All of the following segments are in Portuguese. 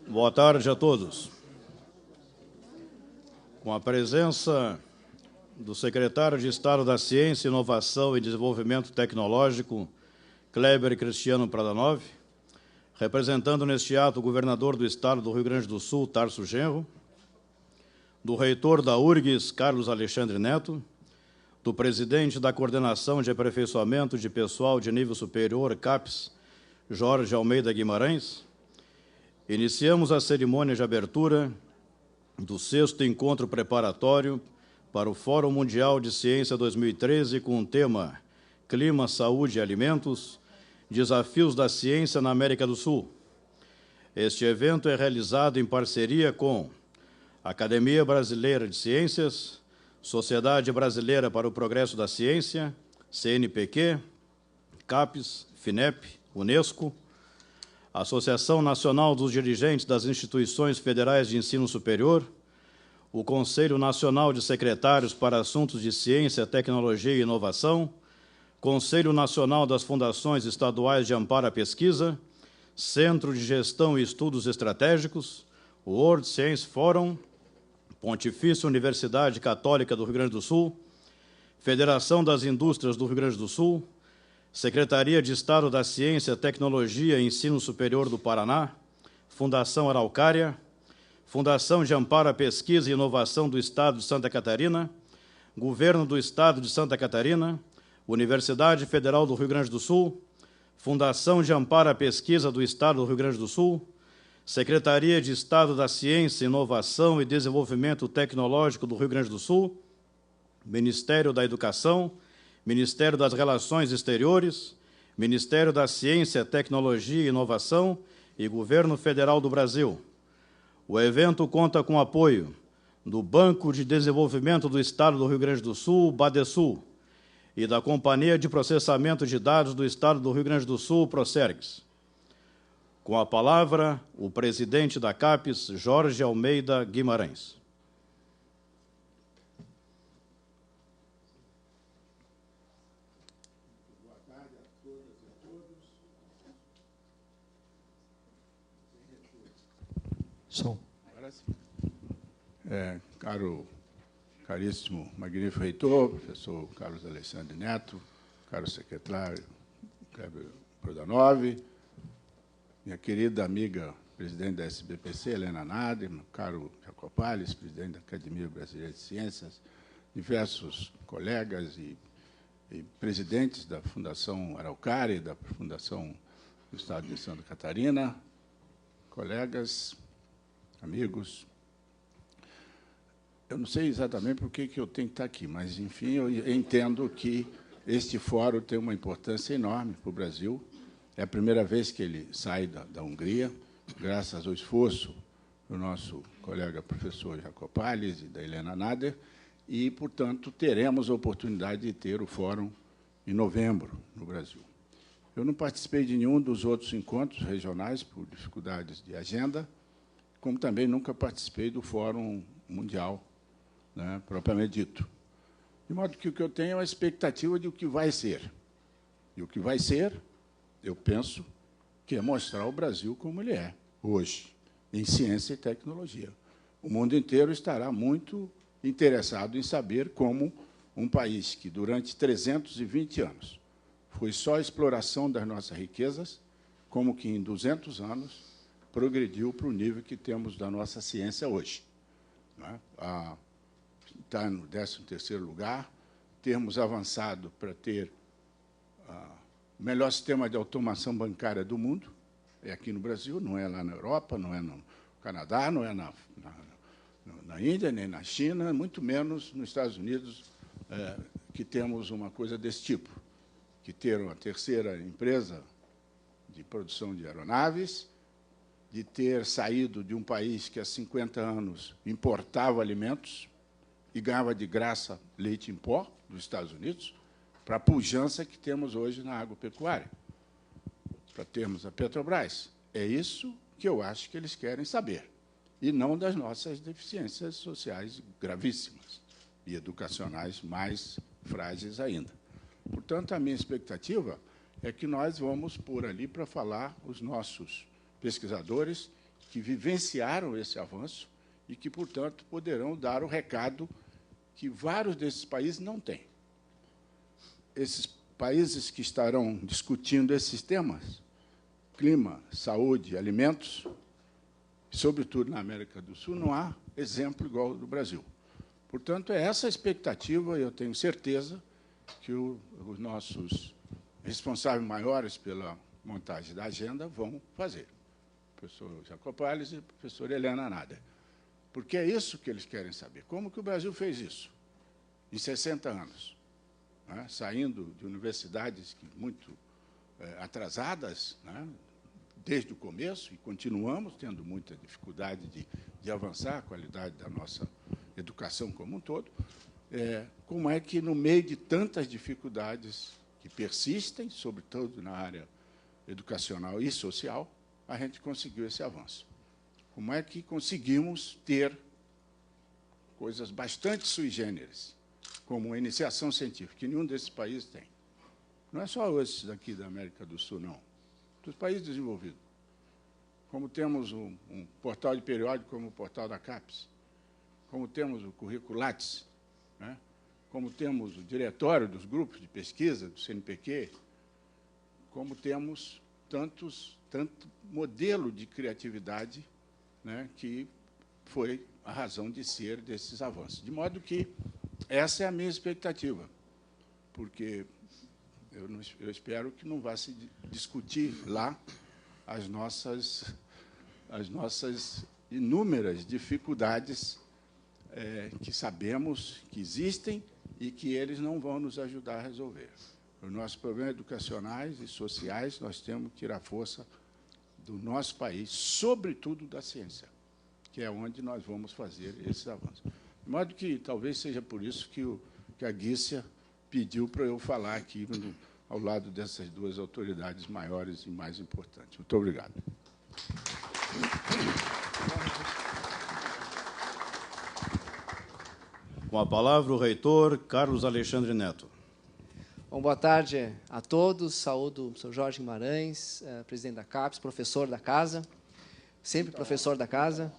Boa tarde a todos. Com a presença do secretário de Estado da Ciência, Inovação e Desenvolvimento Tecnológico, Kleber Cristiano Pradanov, representando neste ato o governador do Estado do Rio Grande do Sul, Tarso Genro, do reitor da URGS, Carlos Alexandre Neto, do presidente da Coordenação de Aperfeiçoamento de Pessoal de Nível Superior, CAPES, Jorge Almeida Guimarães, iniciamos a cerimônia de abertura do 6º encontro preparatório para o Fórum Mundial de Ciência 2013 com o tema Clima, Saúde e Alimentos, Desafios da Ciência na América do Sul. Este evento é realizado em parceria com a Academia Brasileira de Ciências, Sociedade Brasileira para o Progresso da Ciência, CNPq, CAPES, FINEP, Unesco, Associação Nacional dos Dirigentes das Instituições Federais de Ensino Superior, o Conselho Nacional de Secretários para Assuntos de Ciência, Tecnologia e Inovação, Conselho Nacional das Fundações Estaduais de Amparo à Pesquisa, Centro de Gestão e Estudos Estratégicos, o World Science Forum, Pontifícia Universidade Católica do Rio Grande do Sul, Federação das Indústrias do Rio Grande do Sul, Secretaria de Estado da Ciência, Tecnologia e Ensino Superior do Paraná, Fundação Araucária, Fundação de Amparo à Pesquisa e Inovação do Estado de Santa Catarina, Governo do Estado de Santa Catarina, Universidade Federal do Rio Grande do Sul, Fundação de Amparo à Pesquisa do Estado do Rio Grande do Sul, Secretaria de Estado da Ciência, Inovação e Desenvolvimento Tecnológico do Rio Grande do Sul, Ministério da Educação, Ministério das Relações Exteriores, Ministério da Ciência, Tecnologia e Inovação e Governo Federal do Brasil. O evento conta com o apoio do Banco de Desenvolvimento do Estado do Rio Grande do Sul, Badesul, e da Companhia de Processamento de Dados do Estado do Rio Grande do Sul, Procergs. Com a palavra, o presidente da CAPES, Jorge Almeida Guimarães. Boa tarde a todas e todos. Som. Caríssimo, magnífico reitor, professor Carlos Alexandre Neto, caro secretário Kleber Pradanov, minha querida amiga, presidente da SBPC, Helena Nader, meu caro Jacopales, presidente da Academia Brasileira de Ciências, diversos colegas e presidentes da Fundação Araucária e da Fundação do Estado de Santa Catarina, colegas, amigos. Eu não sei exatamente por que eu tenho que estar aqui, mas, enfim, eu entendo que este fórum tem uma importância enorme para o Brasil. É a primeira vez que ele sai da Hungria, graças ao esforço do nosso colega professor Jacopales e da Helena Nader, e, portanto, teremos a oportunidade de ter o fórum em novembro, no Brasil. Eu não participei de nenhum dos outros encontros regionais, por dificuldades de agenda, como também nunca participei do Fórum Mundial, né, propriamente dito. De modo que o que eu tenho é uma expectativa de o que vai ser. E o que vai ser, eu penso, que é mostrar o Brasil como ele é, hoje, em ciência e tecnologia. O mundo inteiro estará muito interessado em saber como um país que, durante 320 anos, foi só a exploração das nossas riquezas, como que, em 200 anos, progrediu para o nível que temos da nossa ciência hoje. Está no 13º lugar, termos avançado para ter o melhor sistema de automação bancária do mundo, é aqui no Brasil, não é lá na Europa, não é no Canadá, não é na Índia, nem na China, muito menos nos Estados Unidos, que temos uma coisa desse tipo, que ter uma terceira empresa de produção de aeronaves, de ter saído de um país que há 50 anos importava alimentos e ganhava de graça leite em pó dos Estados Unidos, para a pujança que temos hoje na agropecuária, para termos a Petrobras. É isso que eu acho que eles querem saber, e não das nossas deficiências sociais gravíssimas e educacionais mais frágeis ainda. Portanto, a minha expectativa é que nós vamos pôr ali para falar os nossos pesquisadores que vivenciaram esse avanço e que, portanto, poderão dar o recado que vários desses países não têm. Esses países que estarão discutindo esses temas, clima, saúde, alimentos, sobretudo na América do Sul, não há exemplo igual ao do Brasil. Portanto, é essa a expectativa, e eu tenho certeza que os nossos responsáveis maiores pela montagem da agenda vão fazer. O professor Jacopales e a professora Helena Nader. Porque é isso que eles querem saber. Como que o Brasil fez isso? Em 60 anos. Né? Saindo de universidades muito atrasadas, né? Desde o começo, e continuamos tendo muita dificuldade de avançar a qualidade da nossa educação como um todo, como é que, no meio de tantas dificuldades que persistem, sobretudo na área educacional e social, a gente conseguiu esse avanço. Como é que conseguimos ter coisas bastante sui generis, como a iniciação científica, que nenhum desses países tem. Não é só esses daqui da América do Sul, não. Dos países desenvolvidos. Como temos um portal de periódico como o portal da CAPES, como temos o currículo Lattes, né? Como temos o diretório dos grupos de pesquisa do CNPq, como temos tanto modelo de criatividade, né, que foi a razão de ser desses avanços. De modo que essa é a minha expectativa, porque eu espero que não vá se discutir lá as nossas inúmeras dificuldades que sabemos que existem e que eles não vão nos ajudar a resolver. Os nossos problemas educacionais e sociais, nós temos que tirar força do nosso país, sobretudo da ciência, que é onde nós vamos fazer esses avanços. De modo que talvez seja por isso que a Guícia pediu para eu falar aqui ao lado dessas duas autoridades maiores e mais importantes. Muito obrigado. Com a palavra, o reitor Carlos Alexandre Neto. Bom, boa tarde a todos. Saúdo o professor Jorge Guimarães, presidente da CAPES, professor da casa, sempre professor da casa.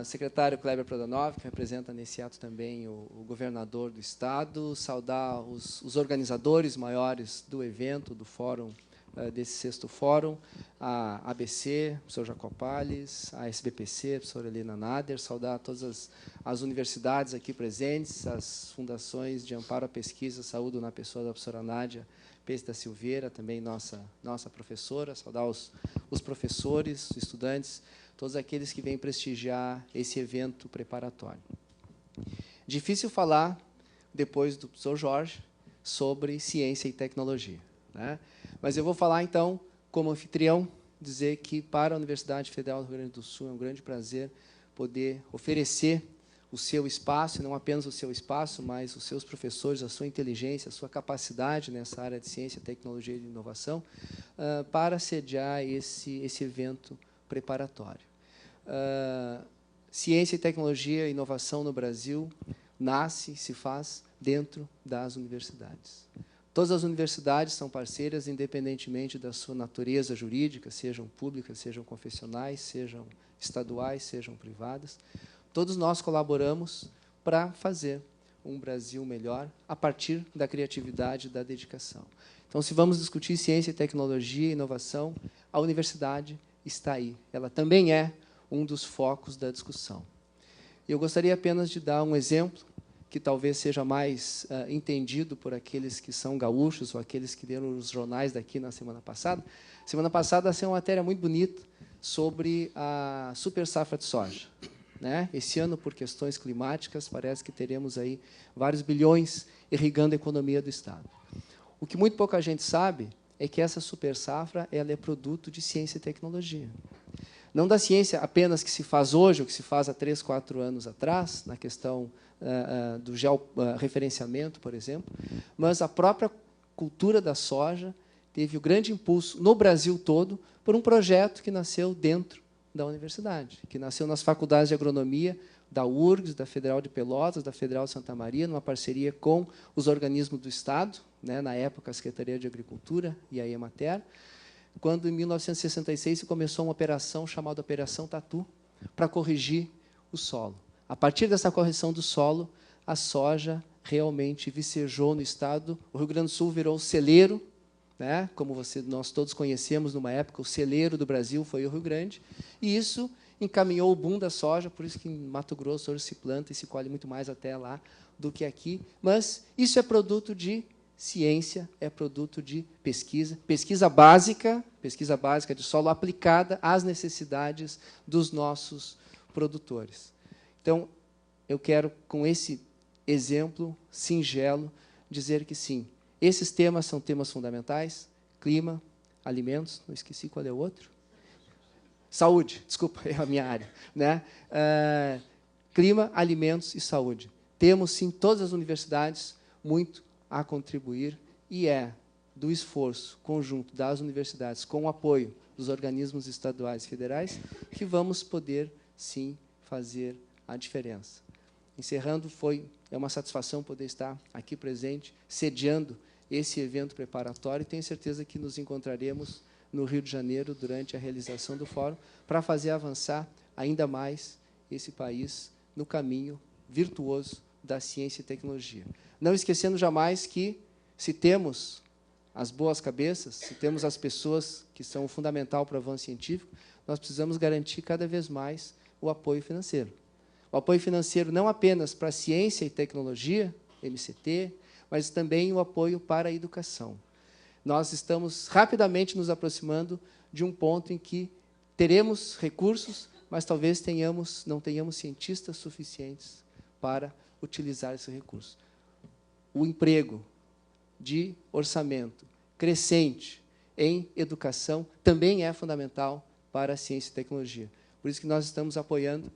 Secretário Kleber Prodanov, que representa nesse ato também o governador do Estado. Saudar os organizadores maiores do evento, do fórum, desse 6º fórum, a ABC, o professor Jacopales, a SBPC, a professora Helena Nader, saudar todas as universidades aqui presentes, as fundações de amparo à pesquisa, saúdo na pessoa da professora Nádia Peixe da Silveira, também nossa professora, saudar os professores, os estudantes, todos aqueles que vêm prestigiar esse evento preparatório. Difícil falar, depois do professor Jorge, sobre ciência e tecnologia, né? Mas eu vou falar, então, como anfitrião, dizer que, para a Universidade Federal do Rio Grande do Sul, é um grande prazer poder oferecer o seu espaço, e não apenas o seu espaço, mas os seus professores, a sua inteligência, a sua capacidade nessa área de ciência, tecnologia e inovação, para sediar esse evento preparatório. Ciência, tecnologia e inovação no Brasil nasce, se faz dentro das universidades. Todas as universidades são parceiras, independentemente da sua natureza jurídica, sejam públicas, sejam confessionais, sejam estaduais, sejam privadas. Todos nós colaboramos para fazer um Brasil melhor a partir da criatividade e da dedicação. Então, se vamos discutir ciência, tecnologia e inovação, a universidade está aí. Ela também é um dos focos da discussão. Eu gostaria apenas de dar um exemplo que talvez seja mais entendido por aqueles que são gaúchos ou aqueles que leram os jornais daqui na semana passada. Semana passada saiu uma matéria muito bonita sobre a super safra de soja, né? Esse ano, por questões climáticas, parece que teremos aí vários bilhões irrigando a economia do Estado. O que muito pouca gente sabe é que essa super safra ela é produto de ciência e tecnologia. Não da ciência apenas que se faz hoje, ou que se faz há 3, 4 anos atrás, na questão do georreferenciamento, por exemplo, mas a própria cultura da soja teve o grande impulso no Brasil todo por um projeto que nasceu dentro da universidade, que nasceu nas faculdades de agronomia da URGS, da Federal de Pelotas, da Federal de Santa Maria, numa parceria com os organismos do Estado, né, na época a Secretaria de Agricultura e a Emater, quando, em 1966, se começou uma operação chamada Operação Tatu, para corrigir o solo. A partir dessa correção do solo, a soja realmente vicejou no estado. O Rio Grande do Sul virou celeiro, né? Como nós todos conhecemos numa época, o celeiro do Brasil foi o Rio Grande, e isso encaminhou o boom da soja, por isso que em Mato Grosso hoje se planta e se colhe muito mais até lá do que aqui. Mas isso é produto de ciência, é produto de pesquisa, pesquisa básica de solo aplicada às necessidades dos nossos produtores. Então, eu quero, com esse exemplo singelo, dizer que sim, esses temas são temas fundamentais: clima, alimentos, não esqueci qual é o outro. Saúde, desculpa, é a minha área, né? Clima, alimentos e saúde. Temos, sim, todas as universidades muito a contribuir, e é do esforço conjunto das universidades, com o apoio dos organismos estaduais e federais, que vamos poder, sim, fazer a diferença. Encerrando, é uma satisfação poder estar aqui presente, sediando esse evento preparatório, e tenho certeza que nos encontraremos no Rio de Janeiro durante a realização do fórum, para fazer avançar ainda mais esse país no caminho virtuoso da ciência e tecnologia. Não esquecendo jamais que, se temos as boas cabeças, se temos as pessoas que são fundamental para o avanço científico, nós precisamos garantir cada vez mais o apoio financeiro. O apoio financeiro não apenas para a ciência e tecnologia, MCT, mas também o apoio para a educação. Nós estamos rapidamente nos aproximando de um ponto em que teremos recursos, mas talvez não tenhamos cientistas suficientes para utilizar esse recurso. O emprego de orçamento crescente em educação também é fundamental para a ciência e tecnologia. Por isso que nós estamos apoiando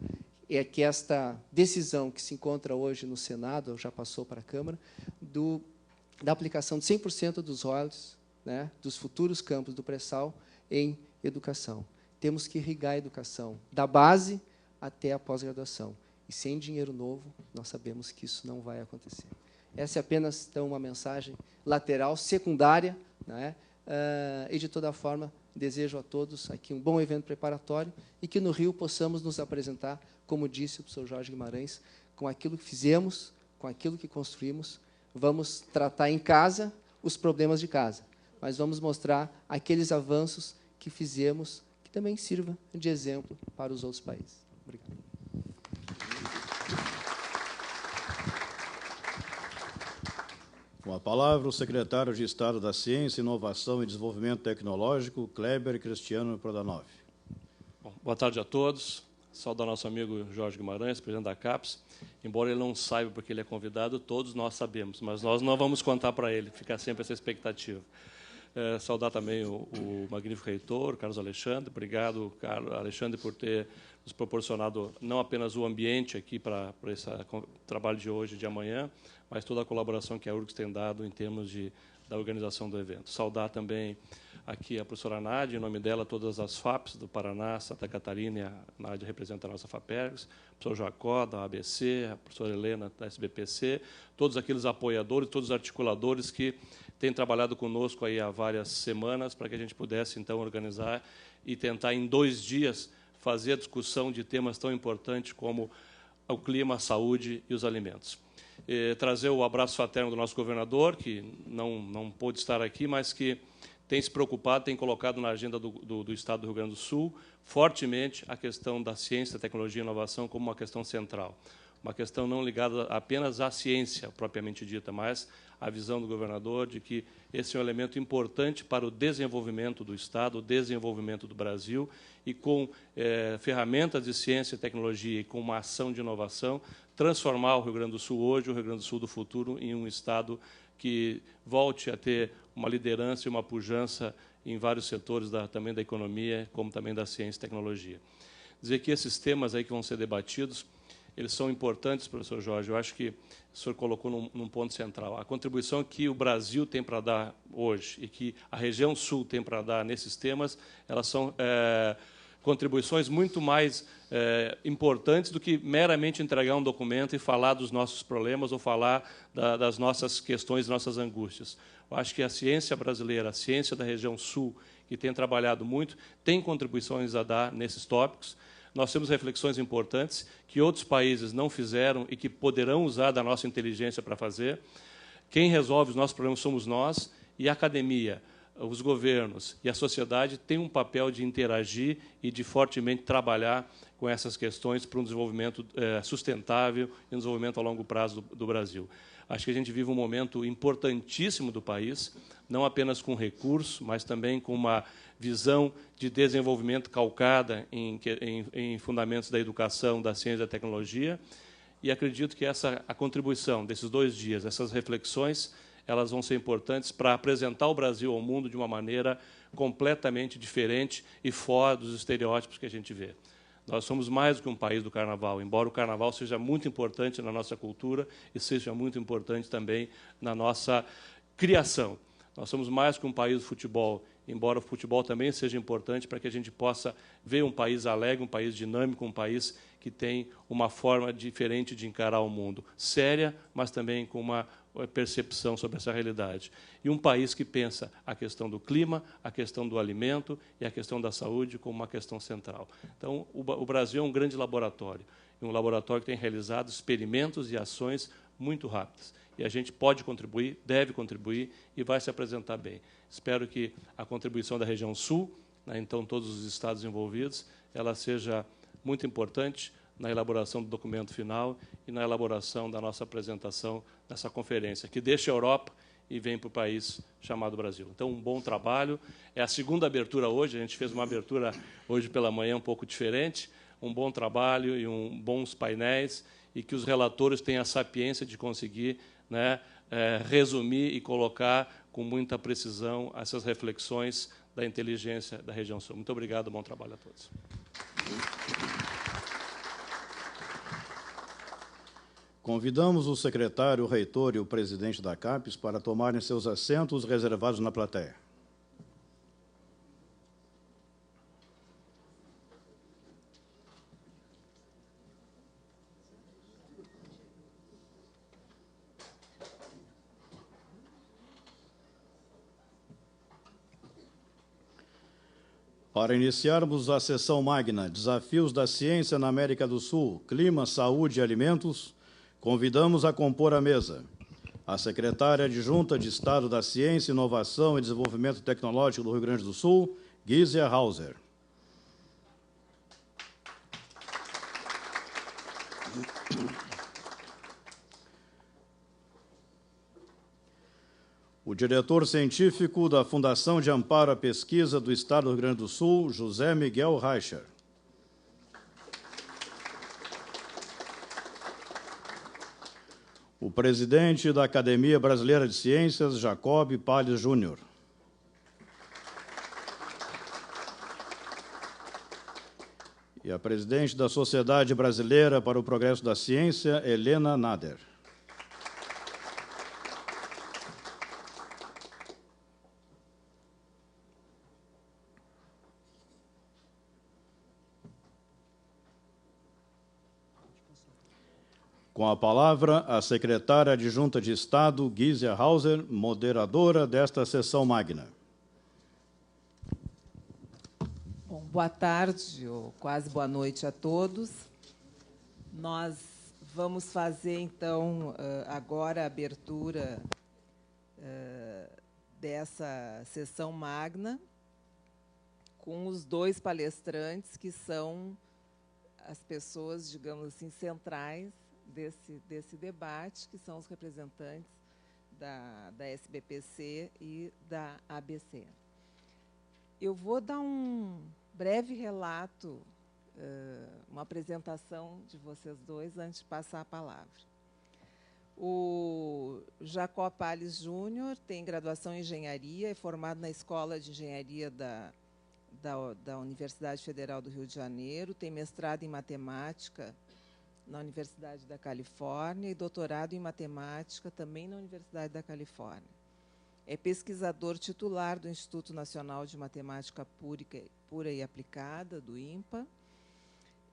que esta decisão que se encontra hoje no Senado, ou já passou para a Câmara, da aplicação de 100% dos royalties, né, dos futuros campos do pré-sal em educação. Temos que irrigar a educação, da base até a pós-graduação. E sem dinheiro novo, nós sabemos que isso não vai acontecer. Essa é apenas, então, uma mensagem lateral, secundária, né? E, de toda forma, desejo a todos aqui um bom evento preparatório e que no Rio possamos nos apresentar, como disse o professor Jorge Guimarães, com aquilo que fizemos, com aquilo que construímos. Vamos tratar em casa os problemas de casa, mas vamos mostrar aqueles avanços que fizemos, que também sirva de exemplo para os outros países. Obrigado. Com a palavra, o secretário de Estado da Ciência, Inovação e Desenvolvimento Tecnológico, Kleber Cristiano Prodanov. Bom, boa tarde a todos. Saudar nosso amigo Jorge Guimarães, presidente da CAPES. Embora ele não saiba porque ele é convidado, todos nós sabemos, mas nós não vamos contar para ele, fica sempre essa expectativa. Saudar também o magnífico reitor, Carlos Alexandre. Obrigado, Carlos Alexandre, por ter nos proporcionado não apenas o ambiente aqui para esse trabalho de hoje e de amanhã, mas toda a colaboração que a URGS tem dado em termos da organização do evento. Saudar também aqui a professora Nádia, em nome dela, todas as FAPs do Paraná, Santa Catarina, e a Nádia representa a nossa FAPERGS, o professor Jacó, da ABC, a professora Helena, da SBPC, todos aqueles apoiadores, todos os articuladores que têm trabalhado conosco aí há várias semanas para que a gente pudesse, então, organizar e tentar, em 2 dias, fazer a discussão de temas tão importantes como o clima, a saúde e os alimentos. Trazer o abraço fraterno do nosso governador, que não pôde estar aqui, mas que tem se preocupado, tem colocado na agenda do Estado do Rio Grande do Sul, fortemente, a questão da ciência, tecnologia e inovação como uma questão central. Uma questão não ligada apenas à ciência, propriamente dita, mas à visão do governador de que esse é um elemento importante para o desenvolvimento do Estado, o desenvolvimento do Brasil, e com ferramentas de ciência e tecnologia e com uma ação de inovação, transformar o Rio Grande do Sul hoje, o Rio Grande do Sul do futuro, em um Estado que volte a ter uma liderança e uma pujança em vários setores também da economia, como também da ciência e tecnologia. Dizer que esses temas aí que vão ser debatidos, eles são importantes, professor Jorge. Eu acho que o senhor colocou num ponto central. A contribuição que o Brasil tem para dar hoje e que a região sul tem para dar nesses temas, elas são contribuições muito mais importantes do que meramente entregar um documento e falar dos nossos problemas ou falar das nossas questões, das nossas angústias. Eu acho que a ciência brasileira, a ciência da região sul, que tem trabalhado muito, tem contribuições a dar nesses tópicos. Nós temos reflexões importantes que outros países não fizeram e que poderão usar da nossa inteligência para fazer. Quem resolve os nossos problemas somos nós, e a academia, os governos e a sociedade têm um papel de interagir e de fortemente trabalhar com essas questões para um desenvolvimento sustentável e um desenvolvimento a longo prazo do Brasil. Acho que a gente vive um momento importantíssimo do país, não apenas com recursos, mas também com uma visão de desenvolvimento calcada em fundamentos da educação, da ciência e da tecnologia. E acredito que a contribuição desses 2 dias, essas reflexões, elas vão ser importantes para apresentar o Brasil ao mundo de uma maneira completamente diferente e fora dos estereótipos que a gente vê. Nós somos mais do que um país do carnaval, embora o carnaval seja muito importante na nossa cultura e seja muito importante também na nossa criação. Nós somos mais que um país do futebol, embora o futebol também seja importante para que a gente possa ver um país alegre, um país dinâmico, um país que tem uma forma diferente de encarar o mundo, séria, mas também com uma percepção sobre essa realidade. E um país que pensa a questão do clima, a questão do alimento e a questão da saúde como uma questão central. Então, o Brasil é um grande laboratório, um laboratório que tem realizado experimentos e ações muito rápidas. E a gente pode contribuir, deve contribuir e vai se apresentar bem. Espero que a contribuição da região sul, né, então todos os estados envolvidos, ela seja muito importante na elaboração do documento final e na elaboração da nossa apresentação nessa conferência, que deixa a Europa e vem para o país chamado Brasil. Então, um bom trabalho. É a segunda abertura hoje, a gente fez uma abertura hoje pela manhã um pouco diferente, um bom trabalho e bons painéis, e que os relatores tenham a sapiência de conseguir, né, resumir e colocar com muita precisão essas reflexões da inteligência da região sul. Muito obrigado, bom trabalho a todos. Convidamos o secretário, o reitor e o presidente da CAPES para tomarem seus assentos reservados na plateia. Para iniciarmos a sessão magna, Desafios da Ciência na América do Sul, Clima, Saúde e Alimentos, convidamos a compor a mesa a secretária adjunta de Estado da Ciência, Inovação e Desenvolvimento Tecnológico do Rio Grande do Sul, Gísia Hauser. O diretor científico da Fundação de Amparo à Pesquisa do Estado do Rio Grande do Sul, José Miguel Reicher. O presidente da Academia Brasileira de Ciências, Jacob Palles Júnior. E a presidente da Sociedade Brasileira para o Progresso da Ciência, Helena Nader. Com a palavra, a secretária adjunta de Estado, Gísia Hauser, moderadora desta sessão magna. Bom, boa tarde, ou quase boa noite a todos. Nós vamos fazer, então, agora a abertura dessa sessão magna com os 2 palestrantes que são as pessoas, digamos assim, centrais desse debate, que são os representantes da SBPC e da ABC. Eu vou dar um breve relato, uma apresentação de vocês dois, antes de passar a palavra. O Jacob Palles Júnior tem graduação em Engenharia, é formado na Escola de Engenharia da Universidade Federal do Rio de Janeiro, tem mestrado em Matemática na Universidade da Califórnia e doutorado em Matemática também na Universidade da Califórnia. É pesquisador titular do Instituto Nacional de Matemática Pura e Aplicada, do INPA,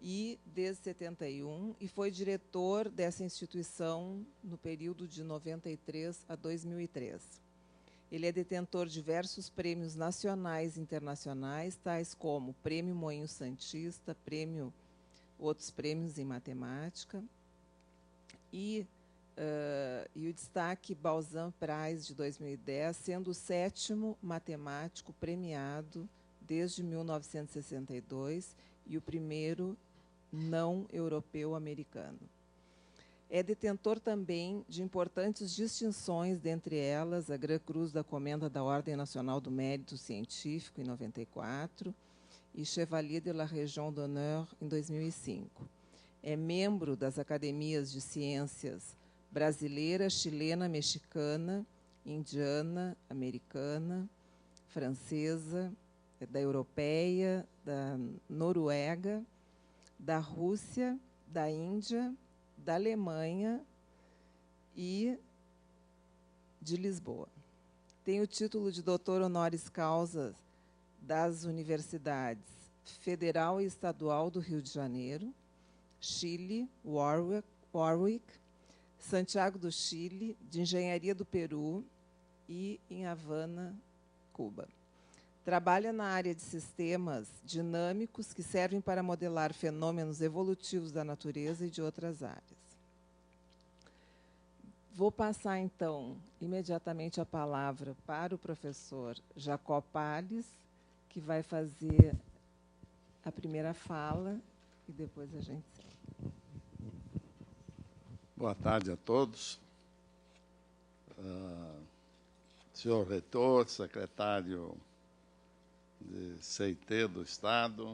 e desde 71, e foi diretor dessa instituição no período de 93 a 2003. Ele é detentor de diversos prêmios nacionais e internacionais, tais como Prêmio Moinho Santista, outros prêmios em matemática, e o destaque Balzan Prize de 2010, sendo o 7º matemático premiado desde 1962 e o primeiro não europeu-americano. É detentor também de importantes distinções, dentre elas a Gran Cruz da Comenda da Ordem Nacional do Mérito Científico, em 94, e Chevalier de la Légion d'Honneur, em 2005. É membro das Academias de Ciências brasileira, chilena, mexicana, indiana, americana, francesa, da europeia, da Noruega, da Rússia, da Índia, da Alemanha e de Lisboa. Tem o título de doutor honoris causa das Universidades Federal e Estadual do Rio de Janeiro, Chile, Warwick, Santiago do Chile, de Engenharia do Peru e em Havana, Cuba. Trabalha na área de sistemas dinâmicos que servem para modelar fenômenos evolutivos da natureza e de outras áreas. Vou passar, então, imediatamente a palavra para o professor Jacó Palles, que vai fazer a primeira fala e depois a gente segue. Boa tarde a todos. Senhor reitor, secretário de CIT do Estado,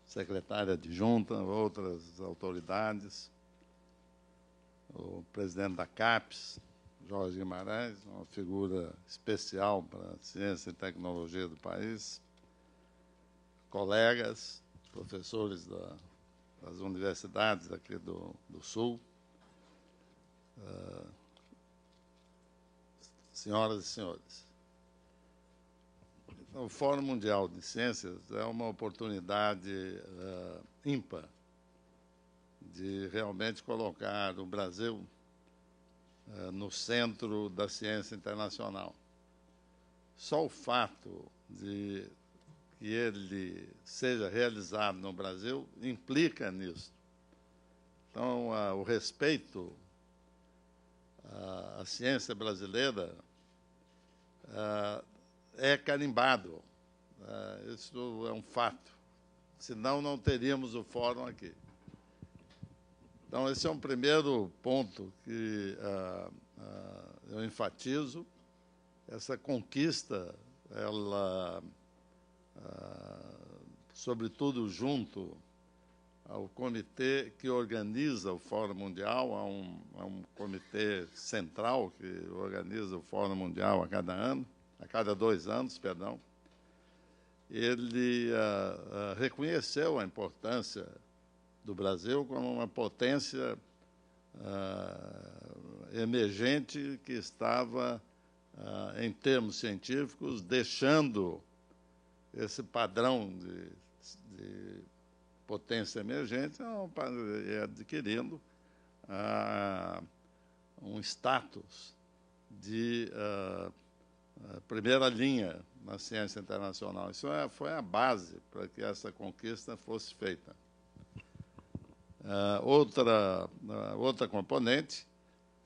secretária adjunta, outras autoridades, o presidente da CAPES, Jorge Guimarães, uma figura especial para a ciência e tecnologia do país, colegas, professores das universidades aqui do Sul, senhoras e senhores. O Fórum Mundial de Ciências é uma oportunidade ímpar de realmente colocar o Brasil no centro da ciência internacional. Só o fato de que ele seja realizado no Brasil implica nisso. Então, o respeito à ciência brasileira é carimbado. Isso é um fato. Senão, não teríamos o fórum aqui. Então, esse é um primeiro ponto que eu enfatizo. Essa conquista, ela, sobretudo junto ao comitê que organiza o Fórum Mundial, há um comitê central que organiza o Fórum Mundial a cada 2 anos, perdão. Ele reconheceu a importância do Brasil como uma potência emergente que estava, em termos científicos, deixando esse padrão de potência emergente e adquirindo um status de primeira linha na ciência internacional. Isso foi a base para que essa conquista fosse feita. Outra componente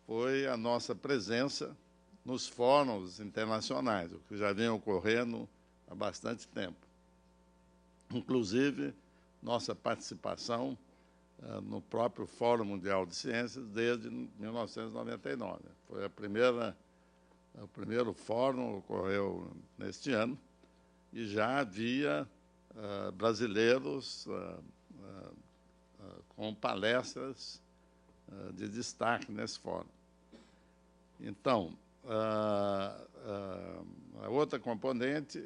foi a nossa presença nos fóruns internacionais, o que já vem ocorrendo há bastante tempo. Inclusive, nossa participação no próprio Fórum Mundial de Ciências desde 1999. Foi o primeiro fórum, ocorreu neste ano, e já havia brasileiros com palestras de destaque nesse fórum. Então, a outra componente,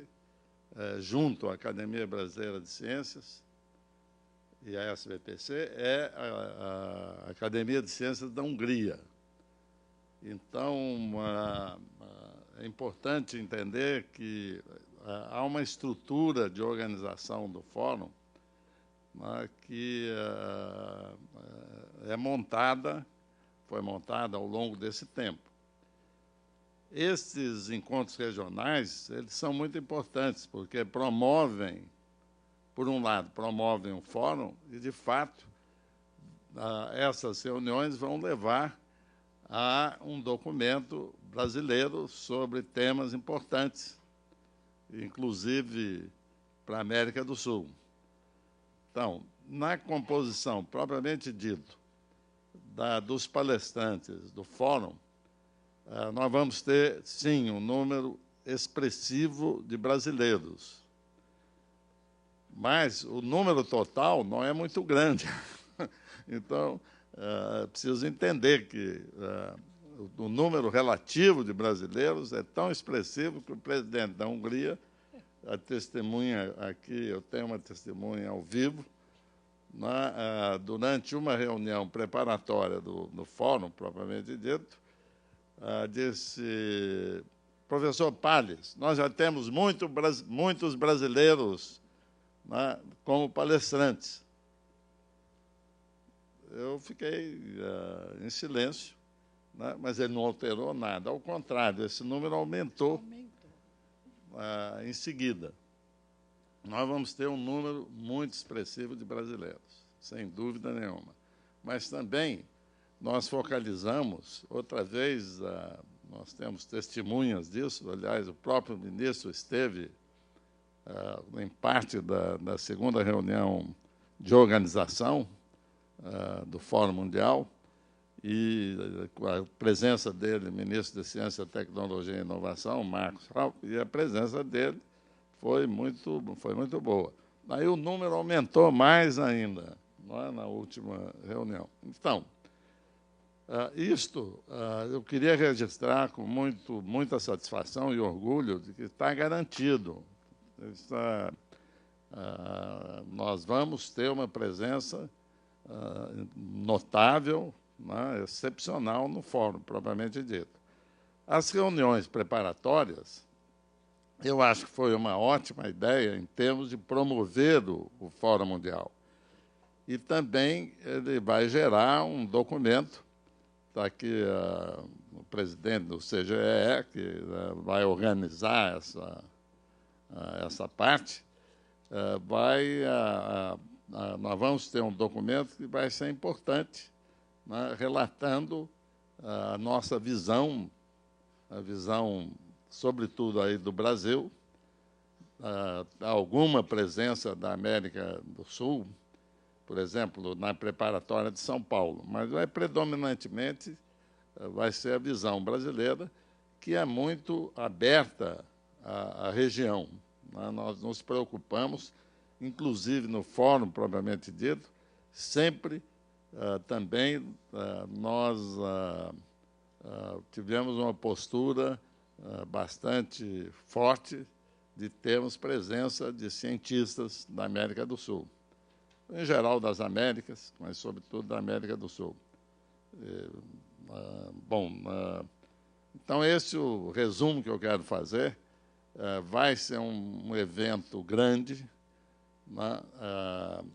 junto à Academia Brasileira de Ciências e a SBPC, é a Academia de Ciências da Hungria. Então, é importante entender que há uma estrutura de organização do fórum que foi montada ao longo desse tempo. esses encontros regionais, eles são muito importantes, porque promovem, por um lado, promovem um fórum e, de fato, essas reuniões vão levar a um documento brasileiro sobre temas importantes, inclusive para a América do Sul. Então, na composição, propriamente dito, dos palestrantes do fórum, nós vamos ter, sim, um número expressivo de brasileiros. Mas o número total não é muito grande. Então, preciso entender que o número relativo de brasileiros é tão expressivo que o presidente da Hungria, a testemunha aqui, eu tenho uma testemunha ao vivo, durante uma reunião preparatória do fórum, propriamente dito, disse: professor Palles, nós já temos muitos brasileiros como palestrantes. Eu fiquei em silêncio, mas ele não alterou nada. Ao contrário, esse número aumentou em seguida. Nós vamos ter um número muito expressivo de brasileiros, sem dúvida nenhuma. Mas também nós focalizamos, outra vez, nós temos testemunhas disso, aliás, o próprio ministro esteve em parte da segunda reunião de organização do Fórum Mundial, e com a presença dele, ministro de Ciência, Tecnologia e Inovação, Marcos Rauch, e a presença dele foi muito boa. Aí o número aumentou mais ainda, na última reunião. Então, eu queria registrar com muita satisfação e orgulho de que está garantido. Nós vamos ter uma presença notável, excepcional no fórum, propriamente dito. As reuniões preparatórias, eu acho que foi uma ótima ideia em termos de promover o Fórum Mundial. E também ele vai gerar um documento, está aqui o presidente do CGE, que vai organizar essa parte, nós vamos ter um documento que vai ser importante, relatando a nossa visão, a visão, sobretudo, aí do Brasil, alguma presença da América do Sul, por exemplo, na preparatória de São Paulo, mas predominantemente vai ser a visão brasileira, que é muito aberta à região. Nós nos preocupamos, inclusive no fórum propriamente dito, sempre também nós tivemos uma postura bastante forte de termos presença de cientistas da América do Sul, em geral das Américas, mas sobretudo da América do Sul. Então, esse é o resumo que eu quero fazer. Vai ser um evento grande.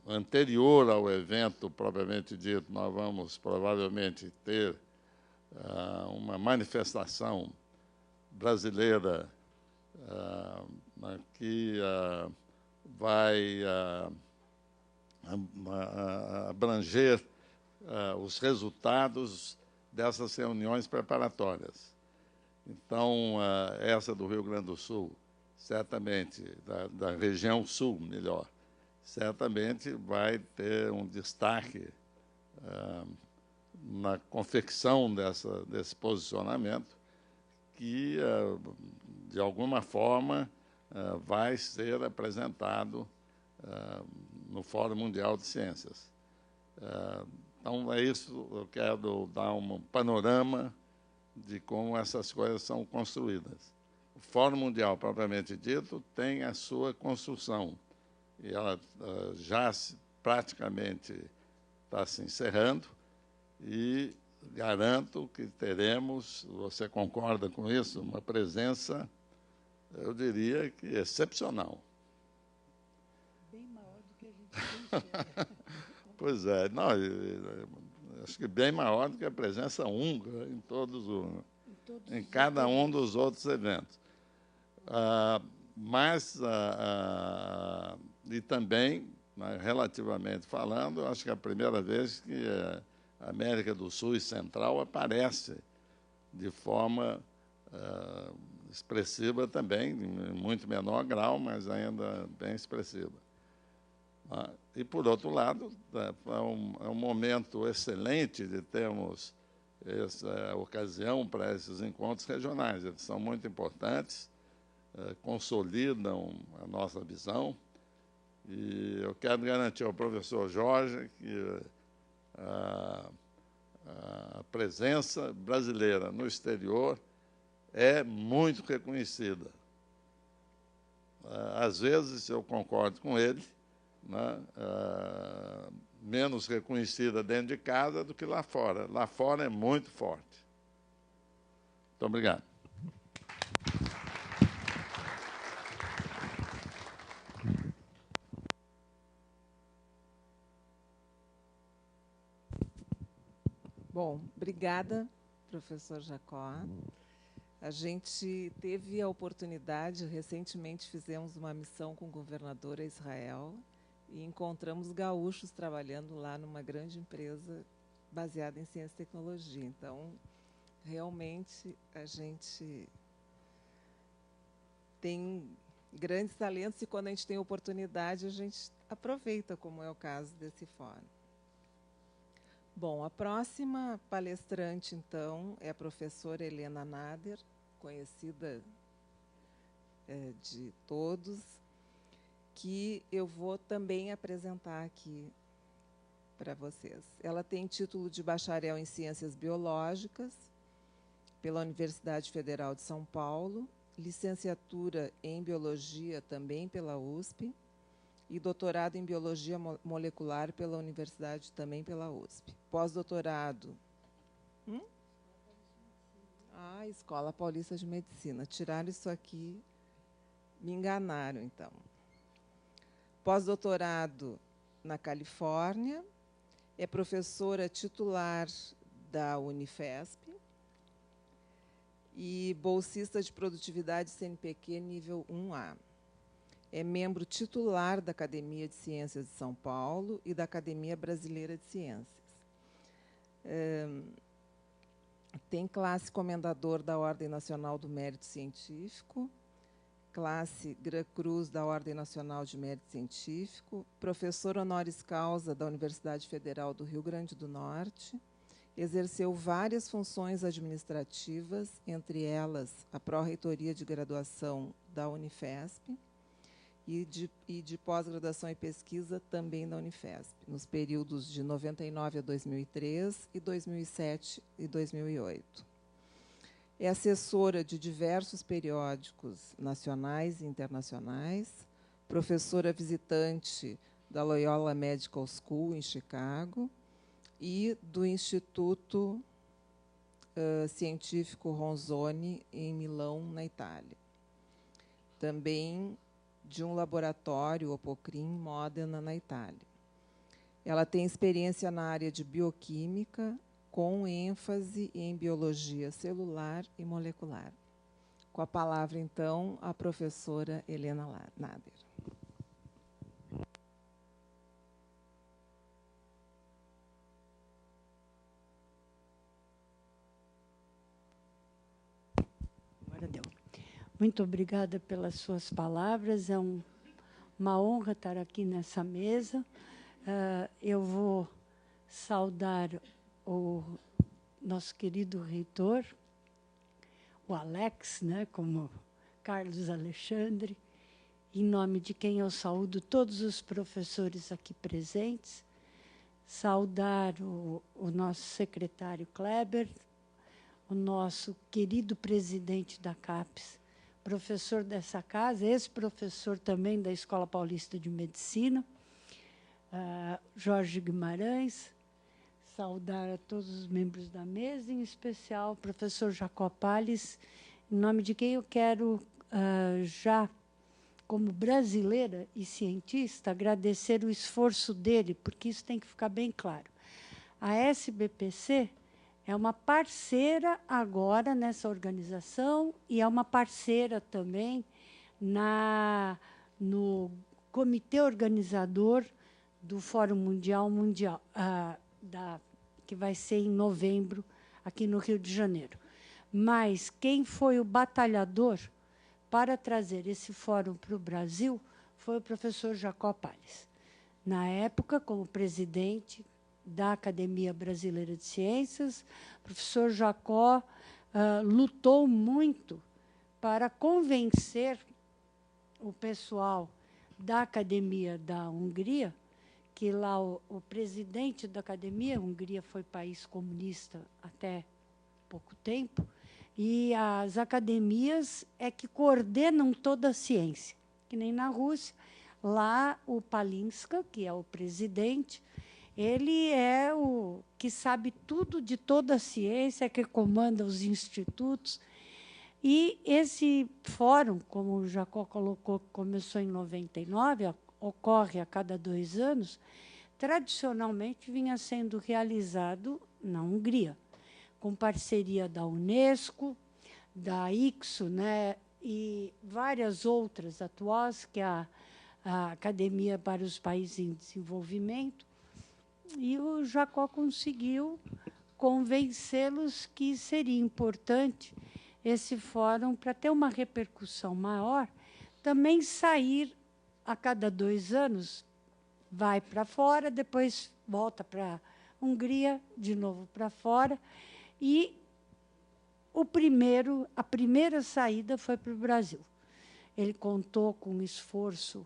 Anterior ao evento propriamente dito, nós vamos provavelmente ter uma manifestação brasileira que vai abranger os resultados dessas reuniões preparatórias. Então, essa do Rio Grande do Sul, certamente, da região sul, melhor, certamente vai ter um destaque na confecção desse posicionamento que, de alguma forma, vai ser apresentado no Fórum Mundial de Ciências. Então, é isso, eu quero dar um panorama de como essas coisas são construídas. O Fórum Mundial, propriamente dito, tem a sua construção, e ela já praticamente está se encerrando, e garanto que teremos, você concorda com isso, uma presença, eu diria que excepcional. Bem maior do que a gente pensa. Pois é, não, acho que bem maior do que a presença húngara em todos em cada um dos outros eventos. E também, relativamente falando, acho que é a primeira vez que a América do Sul e Central aparece de forma expressiva também, em muito menor grau, mas ainda bem expressiva. E, por outro lado, é um momento excelente de termos essa ocasião para esses encontros regionais. Eles são muito importantes, consolidam a nossa visão, e eu quero garantir ao professor Jorge que a presença brasileira no exterior é muito reconhecida. Às vezes, eu concordo com ele, né, menos reconhecida dentro de casa do que lá fora. Lá fora é muito forte. Muito obrigado. Bom, obrigada, professor Jacó. A gente teve a oportunidade, recentemente fizemos uma missão com o governador a Israel e encontramos gaúchos trabalhando lá numa grande empresa baseada em ciência e tecnologia. Então, realmente, a gente tem grandes talentos e, quando a gente tem oportunidade, a gente aproveita, como é o caso desse fórum. Bom, a próxima palestrante, então, é a professora Helena Nader, conhecida de todos, que eu vou também apresentar aqui para vocês. Ela tem título de bacharel em Ciências Biológicas pela Universidade Federal de São Paulo, licenciatura em Biologia também pela USP, e doutorado em Biologia Molecular pela Universidade, também pela USP. Pós-doutorado... Escola Paulista de Medicina. Tiraram isso aqui, me enganaram, então. Pós-doutorado na Califórnia, é professora titular da Unifesp e bolsista de produtividade CNPq nível 1A. É membro titular da Academia de Ciências de São Paulo e da Academia Brasileira de Ciências. Tem classe comendador da Ordem Nacional do Mérito Científico, classe Gran Cruz da Ordem Nacional de Mérito Científico, professor honoris causa da Universidade Federal do Rio Grande do Norte, exerceu várias funções administrativas, entre elas a pró-reitoria de graduação da Unifesp, e de pós-graduação e pesquisa também da Unifesp, nos períodos de 99 a 2003 e 2007 e 2008. É assessora de diversos periódicos nacionais e internacionais, professora visitante da Loyola Medical School, em Chicago, e do Instituto Científico Ronzoni, em Milão, na Itália. Também de um laboratório, Opocrim, em Módena, na Itália. Ela tem experiência na área de bioquímica, com ênfase em biologia celular e molecular. Com a palavra, então, a professora Helena Nader. Agora deu. Muito obrigada pelas suas palavras. É uma honra estar aqui nessa mesa. Eu vou saudar o nosso querido reitor, o Alex, né, como Carlos Alexandre, em nome de quem eu saúdo todos os professores aqui presentes, saudar o nosso secretário Kleber, o nosso querido presidente da CAPES, professor dessa casa, ex-professor também da Escola Paulista de Medicina, Jorge Guimarães, saudar a todos os membros da mesa, em especial o professor Jacó Palles, em nome de quem eu quero, já como brasileira e cientista, agradecer o esforço dele, porque isso tem que ficar bem claro. A SBPC é uma parceira agora nessa organização e é uma parceira também no comitê organizador do Fórum Mundial, que vai ser em novembro, aqui no Rio de Janeiro. Mas quem foi o batalhador para trazer esse fórum para o Brasil foi o professor Jacó Palles. Na época, como presidente da Academia Brasileira de Ciências, o professor Jacó lutou muito para convencer o pessoal da Academia da Hungria, que lá o presidente da Academia, a Hungria foi país comunista até pouco tempo, e as academias é que coordenam toda a ciência, que nem na Rússia. Lá, o Palinska, que é o presidente, ele é o que sabe tudo de toda a ciência, que comanda os institutos. E esse fórum, como o Jacó colocou, começou em 99, ocorre a cada 2 anos, tradicionalmente vinha sendo realizado na Hungria, com parceria da Unesco, da ICSO, né, e várias outras atuais, que é a Academia para os Países em Desenvolvimento. E o Jacó conseguiu convencê-los que seria importante esse fórum, para ter uma repercussão maior, também sair a cada 2 anos, vai para fora, depois volta para a Hungria, de novo para fora. E a primeira saída foi para o Brasil. Ele contou com o esforço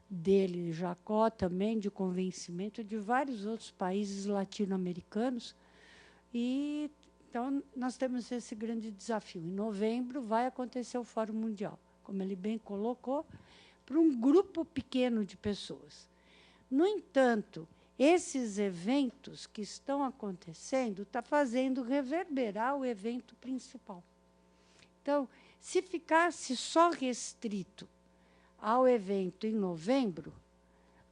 dele, Jacó, também, de convencimento de vários outros países latino-americanos. E, então, nós temos esse grande desafio. Em novembro vai acontecer o Fórum Mundial, como ele bem colocou, para um grupo pequeno de pessoas. No entanto, esses eventos que estão acontecendo estão fazendo reverberar o evento principal. Então, se ficasse só restrito ao evento em novembro,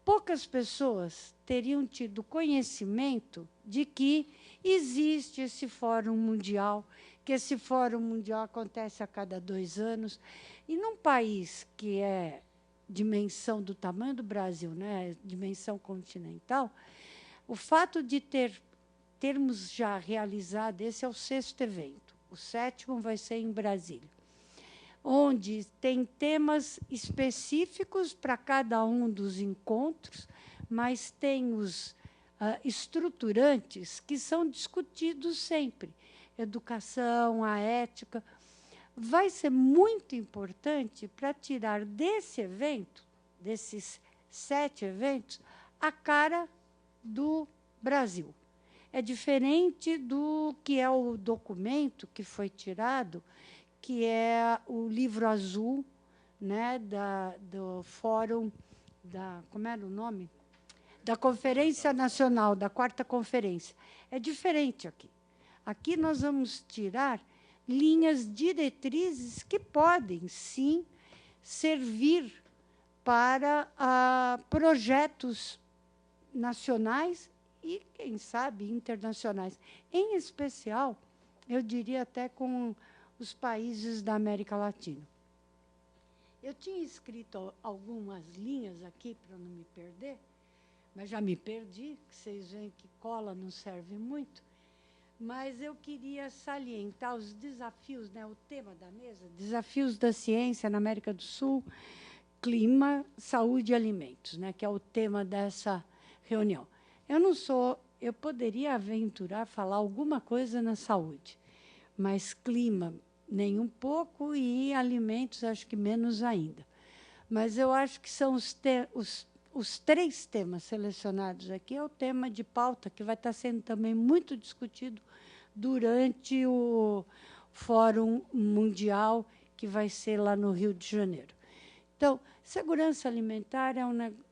poucas pessoas teriam tido conhecimento de que existe esse Fórum Mundial, que esse Fórum Mundial acontece a cada 2 anos. E num país que é dimensão do tamanho do Brasil, né, dimensão continental, o fato de termos já realizado, esse é o 6º evento, o 7º vai ser em Brasília, onde tem temas específicos para cada um dos encontros, mas tem os estruturantes que são discutidos sempre. Educação, a ética. Vai ser muito importante para tirar desse evento, desses 7 eventos, a cara do Brasil. É diferente do que é o documento que foi tirado, que é o livro azul, né, do Fórum, como era o nome? Da Conferência Nacional, da 4ª Conferência. É diferente aqui. Aqui nós vamos tirar linhas diretrizes que podem, sim, servir para projetos nacionais e, quem sabe, internacionais. Em especial, eu diria até com os países da América Latina. Eu tinha escrito algumas linhas aqui, para não me perder, mas já me perdi, que vocês veem que cola não serve muito. Mas eu queria salientar os desafios, né, o tema da mesa, desafios da ciência na América do Sul, clima, saúde e alimentos, né, que é o tema dessa reunião. Eu poderia aventurar falar alguma coisa na saúde, mas clima nem um pouco e alimentos acho que menos ainda. Mas eu acho que são os 3 temas selecionados aqui, é o tema de pauta que vai estar sendo também muito discutido durante o Fórum Mundial, que vai ser lá no Rio de Janeiro. Então, segurança alimentar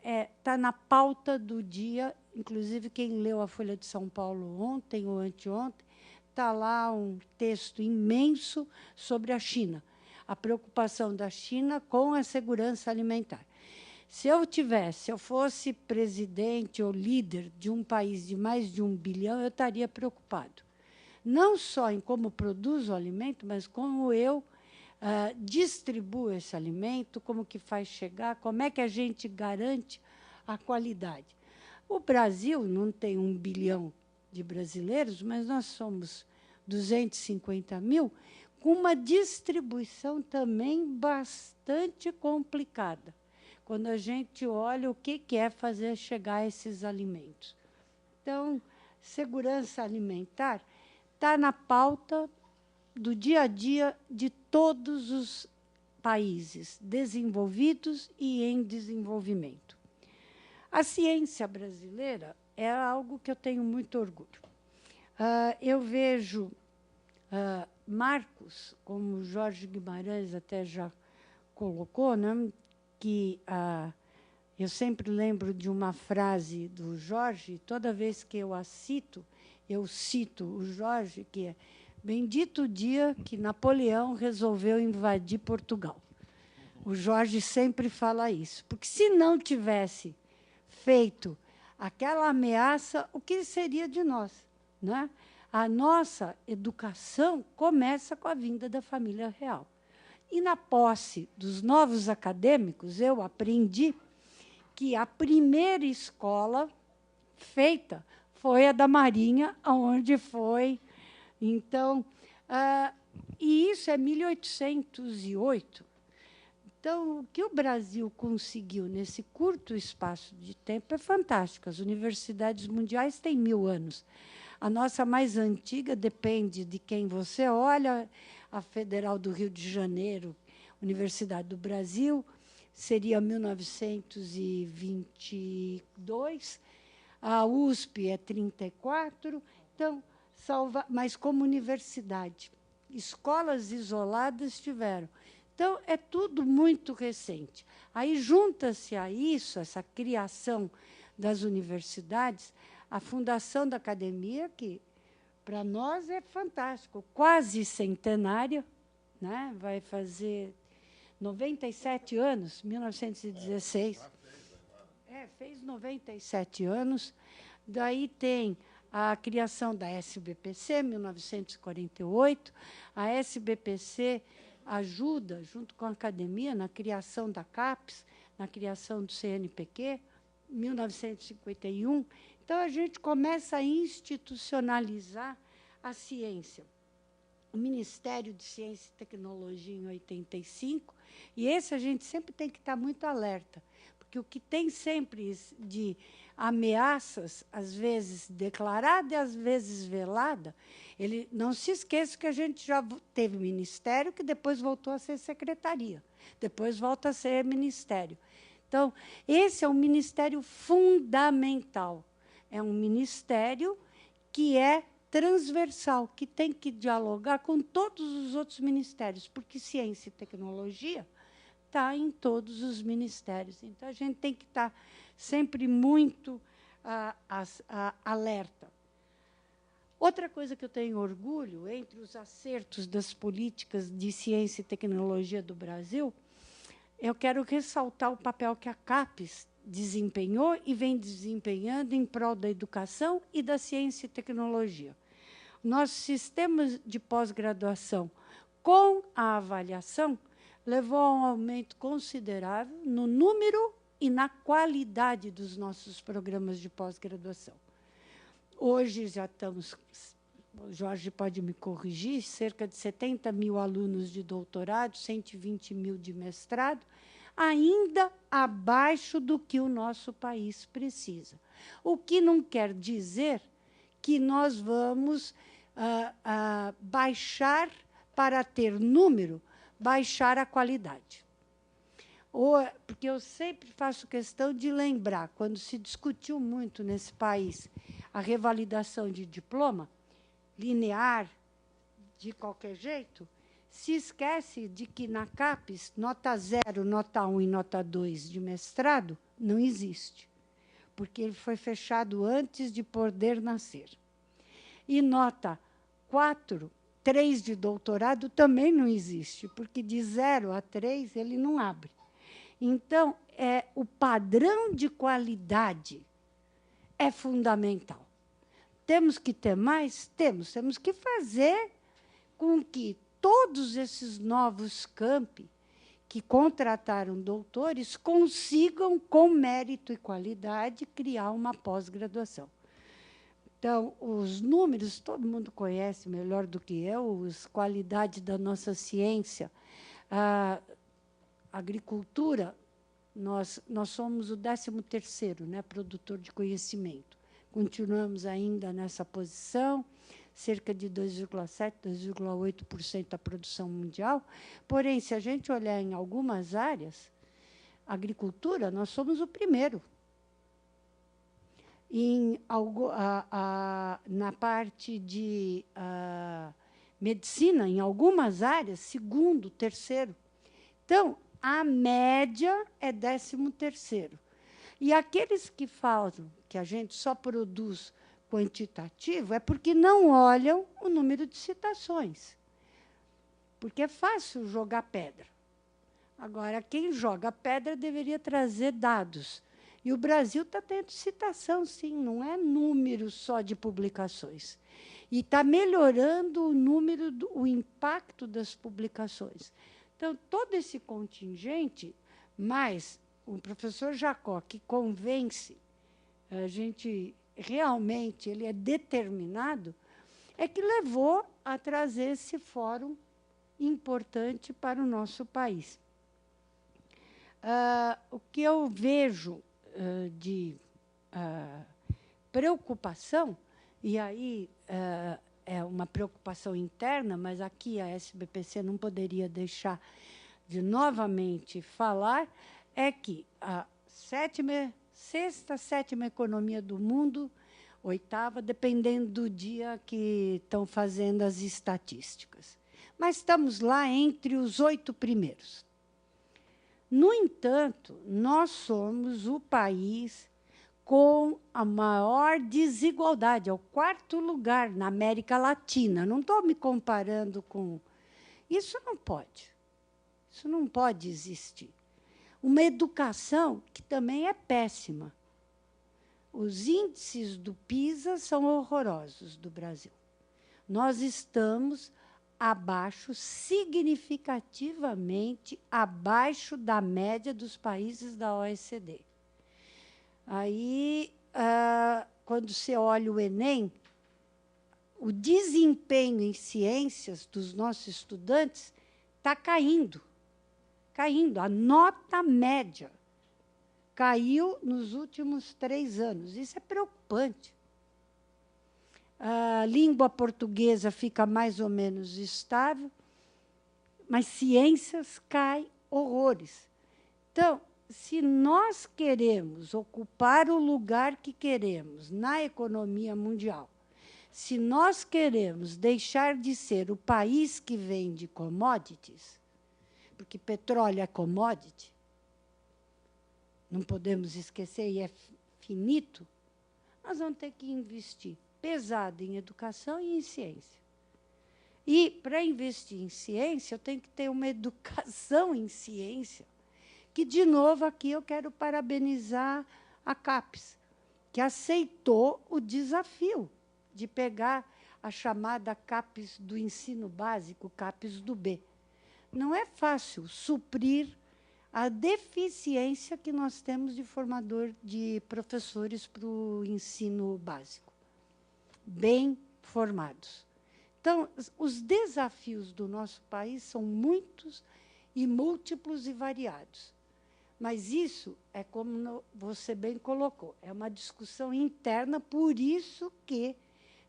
está na pauta do dia, inclusive quem leu a Folha de São Paulo ontem ou anteontem, está lá um texto imenso sobre a China, a preocupação da China com a segurança alimentar. Se eu fosse presidente ou líder de um país de mais de 1 bilhão, eu estaria preocupado. não só em como produzo o alimento, mas como eu distribuo esse alimento, como que faz chegar, como é que a gente garante a qualidade. O Brasil não tem 1 bilhão de brasileiros, mas nós somos 250 mil, com uma distribuição também bastante complicada, quando a gente olha o que é fazer chegar esses alimentos. Então, segurança alimentar está na pauta do dia a dia de todos os países desenvolvidos e em desenvolvimento. A ciência brasileira é algo que eu tenho muito orgulho. Eu vejo marcos, como o Jorge Guimarães até já colocou, né, que eu sempre lembro de uma frase do Jorge, toda vez que eu cito o Jorge, que é: bendito o dia que Napoleão resolveu invadir Portugal. O Jorge sempre fala isso, porque se não tivesse feito aquela ameaça, o que seria de nós, né? A nossa educação começa com a vinda da família real. E, na posse dos novos acadêmicos, eu aprendi que a primeira escola feita foi a da Marinha, onde foi. Então, e isso é 1808. Então, o que o Brasil conseguiu nesse curto espaço de tempo é fantástico. As universidades mundiais têm 1000 anos. A nossa mais antiga, depende de quem você olha, a Federal do Rio de Janeiro, Universidade do Brasil, seria 1922, a USP é 34, então, mas como universidade. Escolas isoladas tiveram. Então, é tudo muito recente. Aí junta-se a isso, essa criação das universidades, a fundação da academia, que, para nós, é fantástico, quase centenária, né? Vai fazer 97 anos, 1916. Fez 97 anos. Daí tem a criação da SBPC, 1948. A SBPC ajuda, junto com a academia, na criação da CAPES, na criação do CNPq, 1951. Então, a gente começa a institucionalizar a ciência. O Ministério de Ciência e Tecnologia, em 85, e esse a gente sempre tem que estar muito alerta, porque o que tem sempre de ameaças, às vezes declarada e às vezes velada, ele não se esqueça que a gente já teve ministério, que depois voltou a ser secretaria, depois volta a ser ministério. Então, esse é um ministério fundamental. É um ministério que é transversal, que tem que dialogar com todos os outros ministérios, porque ciência e tecnologia está em todos os ministérios. Então, a gente tem que estar sempre muito alerta. Outra coisa que eu tenho orgulho, entre os acertos das políticas de ciência e tecnologia do Brasil, eu quero ressaltar o papel que a CAPES desempenhou e vem desempenhando em prol da educação e da ciência e tecnologia. Nosso sistema de pós-graduação, com a avaliação, levou a um aumento considerável no número e na qualidade dos nossos programas de pós-graduação. Hoje já estamos, o Jorge pode me corrigir, cerca de 70 mil alunos de doutorado, 120 mil de mestrado, ainda abaixo do que o nosso país precisa. O que não quer dizer que nós vamos baixar, para ter número, baixar a qualidade. Porque eu sempre faço questão de lembrar, quando se discutiu muito nesse país a revalidação de diploma, linear, de qualquer jeito, se esquece de que na CAPES, nota 0, nota 1 e nota 2 de mestrado não existe, porque ele foi fechado antes de poder nascer. E nota 4, 3 de doutorado também não existe, porque de 0 a 3 ele não abre. Então, o padrão de qualidade é fundamental. Temos que ter mais? Temos que fazer com que todos esses novos campi que contrataram doutores consigam, com mérito e qualidade, criar uma pós-graduação. Então, os números, todo mundo conhece melhor do que eu, a qualidade da nossa ciência. A agricultura, nós somos o 13º, né, produtor de conhecimento. Continuamos ainda nessa posição, cerca de 2,7%, 2,8% da produção mundial. Porém, se a gente olhar em algumas áreas, agricultura, nós somos o primeiro. Na parte de medicina, em algumas áreas, segundo, terceiro. Então, a média é 13º. E aqueles que falam que a gente só produz quantitativo é porque não olham o número de citações. Porque é fácil jogar pedra. Agora, quem joga pedra deveria trazer dados. E o Brasil está tendo citação, sim, não é número só de publicações. E está melhorando o número, o impacto das publicações. Então, todo esse contingente, mais o professor Jacó, que convence, a gente realmente ele é determinado, é que levou a trazer esse fórum importante para o nosso país. O que eu vejo de preocupação, e aí é uma preocupação interna, mas aqui a SBPC não poderia deixar de novamente falar, é que a sexta, sétima economia do mundo, 8ª, dependendo do dia que estão fazendo as estatísticas. Mas estamos lá entre os 8 primeiros. No entanto, nós somos o país com a maior desigualdade, é o 4º lugar na América Latina. Não estou me comparando com... Isso não pode existir. Uma educação que também é péssima. Os índices do PISA são horrorosos do Brasil. Nós estamos abaixo, significativamente abaixo da média dos países da OECD. Aí, quando você olha o Enem, o desempenho em ciências dos nossos estudantes está caindo. A nota média caiu nos últimos 3 anos. Isso é preocupante. A língua portuguesa fica mais ou menos estável, mas ciências cai horrores. Então, se nós queremos ocupar o lugar que queremos na economia mundial, se nós queremos deixar de ser o país que vende commodities, porque petróleo é commodity, não podemos esquecer, e é finito, nós vamos ter que investir pesado em educação e em ciência. E, para investir em ciência, eu tenho que ter uma educação em ciência, que, de novo, aqui eu quero parabenizar a CAPES, que aceitou o desafio de pegar a chamada CAPES do ensino básico, CAPES do B. Não é fácil suprir a deficiência que nós temos de formador de professores para o ensino básico, bem formados. Então, os desafios do nosso país são muitos e múltiplos e variados. Mas isso é como você bem colocou, é uma discussão interna, por isso que,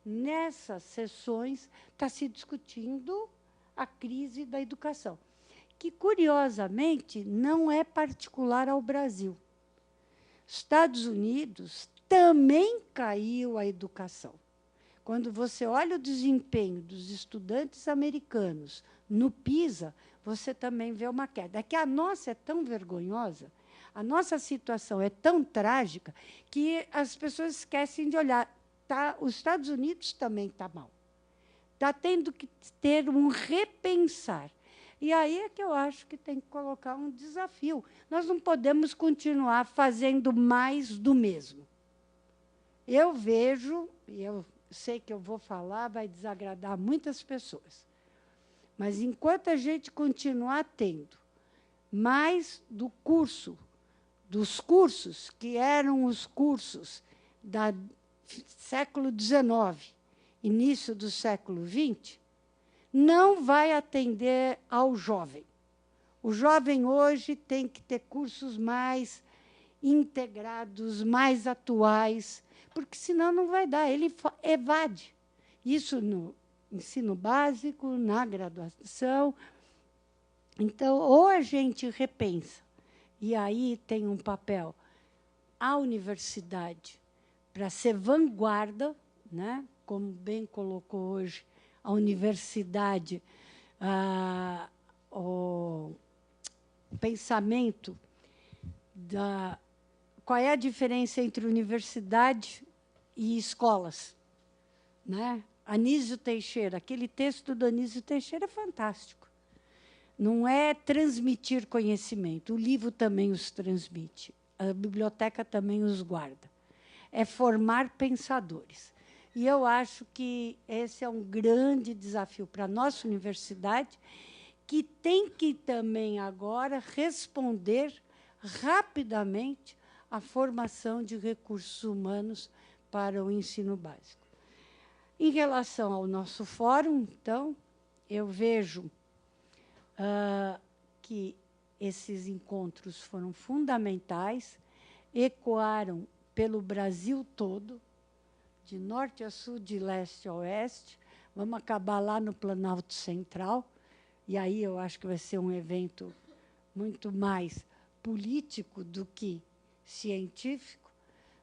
nessas sessões, está se discutindo a crise da educação, que, curiosamente, não é particular ao Brasil. Estados Unidos também caiu a educação. Quando você olha o desempenho dos estudantes americanos no PISA, você também vê uma queda. É que a nossa é tão vergonhosa, a nossa situação é tão trágica, que as pessoas esquecem de olhar. Os Estados Unidos também está mal. Está tendo que ter um repensar. E aí é que eu acho que tem que colocar um desafio. Nós não podemos continuar fazendo mais do mesmo. Eu vejo, e eu sei que eu vou falar, vai desagradar muitas pessoas. Mas, enquanto a gente continuar tendo mais dos cursos, que eram os cursos do século XIX, início do século XX, não vai atender ao jovem. O jovem hoje tem que ter cursos mais integrados, mais atuais, porque senão não vai dar, ele evade. Isso no ensino básico, na graduação. Então, ou a gente repensa, e aí tem um papel a universidade para ser vanguarda, né? Como bem colocou hoje a universidade, o pensamento da... Qual é a diferença entre universidade e escolas? Né? Anísio Teixeira, aquele texto do Anísio Teixeira é fantástico. Não é transmitir conhecimento, o livro também os transmite, a biblioteca também os guarda. É formar pensadores. E eu acho que esse é um grande desafio para a nossa universidade, que tem que também agora responder rapidamente à formação de recursos humanos para o ensino básico. Em relação ao nosso fórum, então, eu vejo que esses encontros foram fundamentais, ecoaram pelo Brasil todo, de norte a sul, de leste a oeste. Vamos acabar lá no Planalto Central, e aí eu acho que vai ser um evento muito mais político do que científico,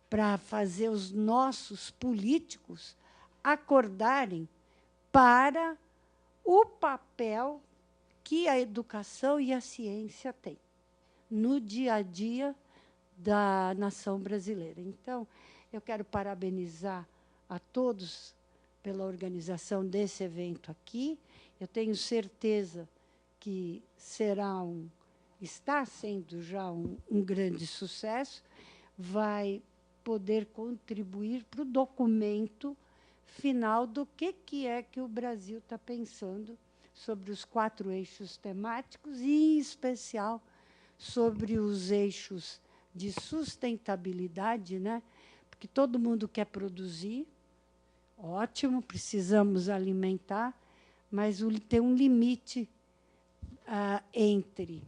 para fazer os nossos políticos acordarem para o papel que a educação e a ciência têm no dia a dia da nação brasileira. Então, eu quero parabenizar a todos pela organização desse evento aqui. Eu tenho certeza que está sendo já um grande sucesso, vai poder contribuir para o documento final do que é que o Brasil está pensando sobre os 4 eixos temáticos e, em especial, sobre os eixos de sustentabilidade, né? Porque todo mundo quer produzir, ótimo, precisamos alimentar, mas tem um limite entre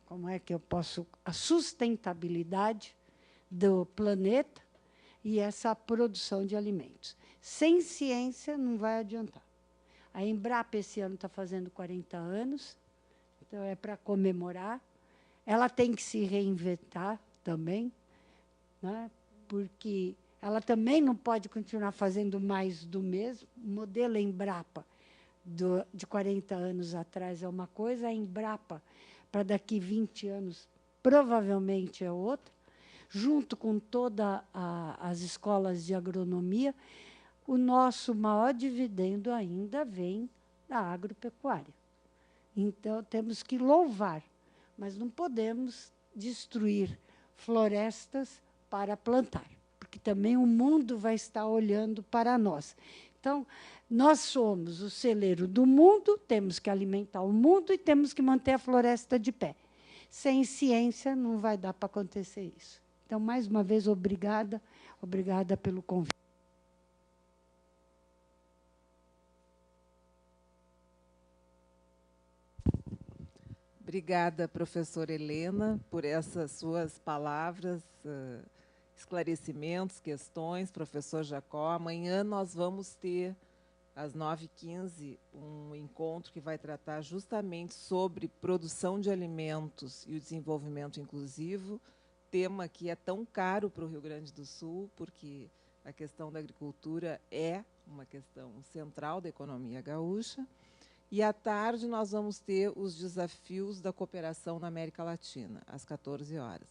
como é que eu posso, a sustentabilidade do planeta e essa produção de alimentos. Sem ciência, não vai adiantar. A Embrapa, esse ano, está fazendo 40 anos, então é para comemorar. Ela tem que se reinventar também, né? Porque ela também não pode continuar fazendo mais do mesmo. O modelo Embrapa de 40 anos atrás é uma coisa, a Embrapa, para daqui 20 anos, provavelmente é outra. Junto com todas as escolas de agronomia, o nosso maior dividendo ainda vem da agropecuária. Então, temos que louvar, mas não podemos destruir florestas para plantar, porque também o mundo vai estar olhando para nós. Então, nós somos o celeiro do mundo, temos que alimentar o mundo e temos que manter a floresta de pé. Sem ciência, não vai dar para acontecer isso. Então, mais uma vez, obrigada pelo convite. Obrigada, professora Helena, por essas suas palavras, esclarecimentos, questões. Professor Jacó, amanhã nós vamos ter, às 9h15, um encontro que vai tratar justamente sobre produção de alimentos e o desenvolvimento inclusivo, tema que é tão caro para o Rio Grande do Sul, porque a questão da agricultura é uma questão central da economia gaúcha. E, à tarde, nós vamos ter os desafios da cooperação na América Latina, às 14 horas.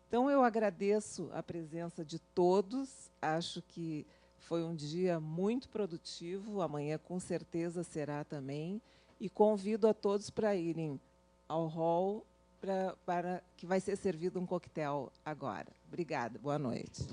Então, eu agradeço a presença de todos. Acho que foi um dia muito produtivo. Amanhã, com certeza, será também. E convido a todos para irem ao hall para que vai ser servido um coquetel agora. Obrigada, boa noite.